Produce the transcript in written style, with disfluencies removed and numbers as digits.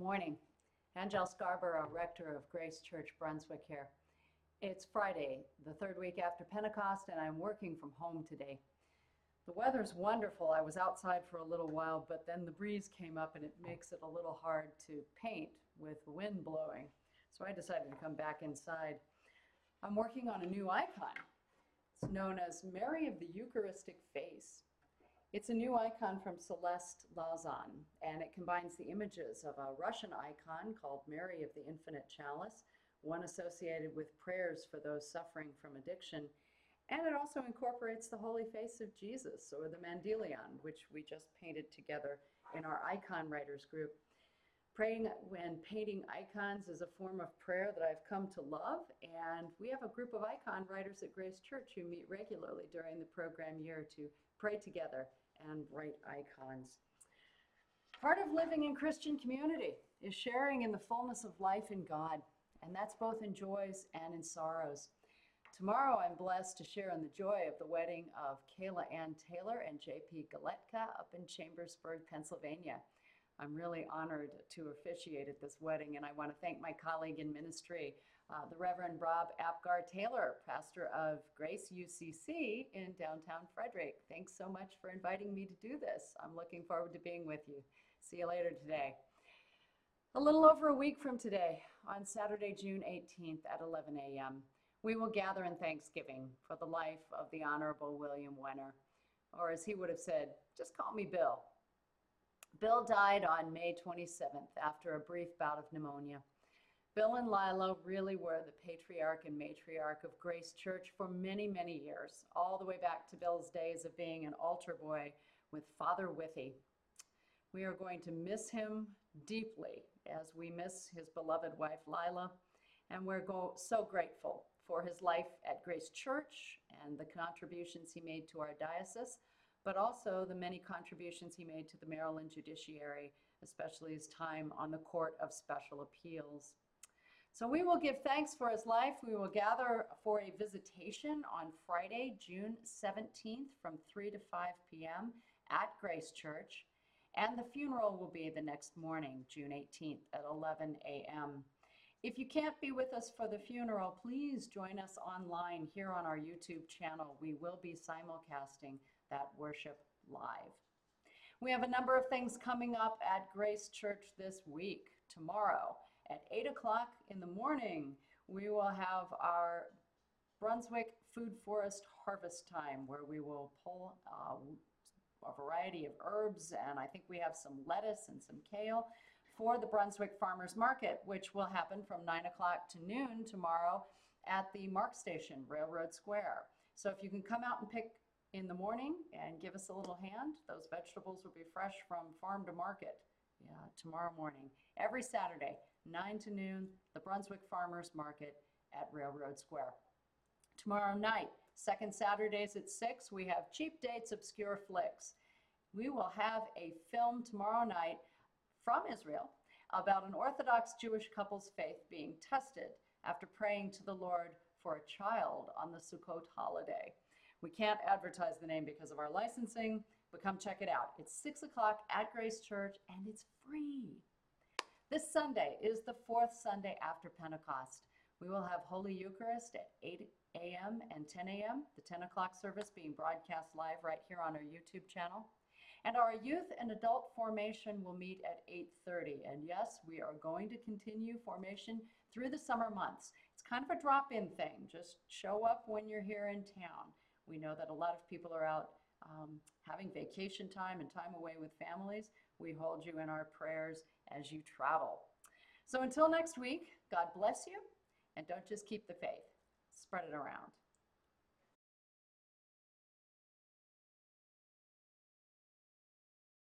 morning. Angel Scarborough, rector of Grace Church, Brunswick here. It's Friday, the third week after Pentecost, and I'm working from home today. The weather's wonderful. I was outside for a little while, but then the breeze came up and it makes it a little hard to paint with the wind blowing. So I decided to come back inside. I'm working on a new icon. It's known as Mary of the Eucharistic Face. It's a new icon from Celeste Lazan, and it combines the images of a Russian icon called Mary of the Infinite Chalice, one associated with prayers for those suffering from addiction, and it also incorporates the Holy Face of Jesus, or the Mandelion, which we just painted together in our icon writers group. Praying when painting icons is a form of prayer that I've come to love, and we have a group of icon writers at Grace Church who meet regularly during the program year to pray together and write icons. Part of living in Christian community is sharing in the fullness of life in God, and that's both in joys and in sorrows. Tomorrow I'm blessed to share in the joy of the wedding of Kayla Ann Taylor and J.P. Galetka up in Chambersburg, Pennsylvania. I'm really honored to officiate at this wedding, and I want to thank my colleague in ministry, the Reverend Rob Apgar Taylor, pastor of Grace UCC in downtown Frederick. Thanks so much for inviting me to do this. I'm looking forward to being with you. See you later today. A little over a week from today, on Saturday, June 18th at 11 a.m., we will gather in thanksgiving for the life of the Honorable William Wenner, or as he would have said, just call me Bill. Bill died on May 27th after a brief bout of pneumonia. Bill and Lila really were the patriarch and matriarch of Grace Church for many, many years, all the way back to Bill's days of being an altar boy with Father Withy. We are going to miss him deeply as we miss his beloved wife, Lila, and we're so grateful for his life at Grace Church and the contributions he made to our diocese, but also the many contributions he made to the Maryland judiciary, especially his time on the Court of Special Appeals. So we will give thanks for his life. We will gather for a visitation on Friday, June 17th from 3 to 5 p.m. at Grace Church, and the funeral will be the next morning, June 18th at 11 a.m. If you can't be with us for the funeral, please join us online here on our YouTube channel. We will be simulcasting that worship live. We have a number of things coming up at Grace Church this week. Tomorrow at 8 o'clock in the morning, we will have our Brunswick Food Forest Harvest Time, where we will pull a variety of herbs, and I think we have some lettuce and some kale for the Brunswick Farmers Market, which will happen from 9 o'clock to noon tomorrow at the Mark Station, Railroad Square. So if you can come out and pick in the morning and give us a little hand, those vegetables will be fresh from farm to market tomorrow morning. Every Saturday, 9 to noon, the Brunswick Farmers Market at Railroad Square. Tomorrow night, second Saturdays at 6, we have Cheap Dates Obscure Flicks. We will have a film tomorrow night from Israel about an Orthodox Jewish couple's faith being tested after praying to the Lord for a child on the Sukkot holiday. We can't advertise the name because of our licensing, but come check it out. It's 6 o'clock at Grace Church, and it's free. This Sunday is the fourth Sunday after Pentecost. We will have Holy Eucharist at 8 a.m. and 10 a.m., the 10 o'clock service being broadcast live right here on our YouTube channel. And our youth and adult formation will meet at 8:30. And yes, we are going to continue formation through the summer months. It's kind of a drop-in thing. Just show up when you're here in town. We know that a lot of people are out having vacation time and time away with families. We hold you in our prayers as you travel. So until next week, God bless you, and don't just keep the faith, spread it around.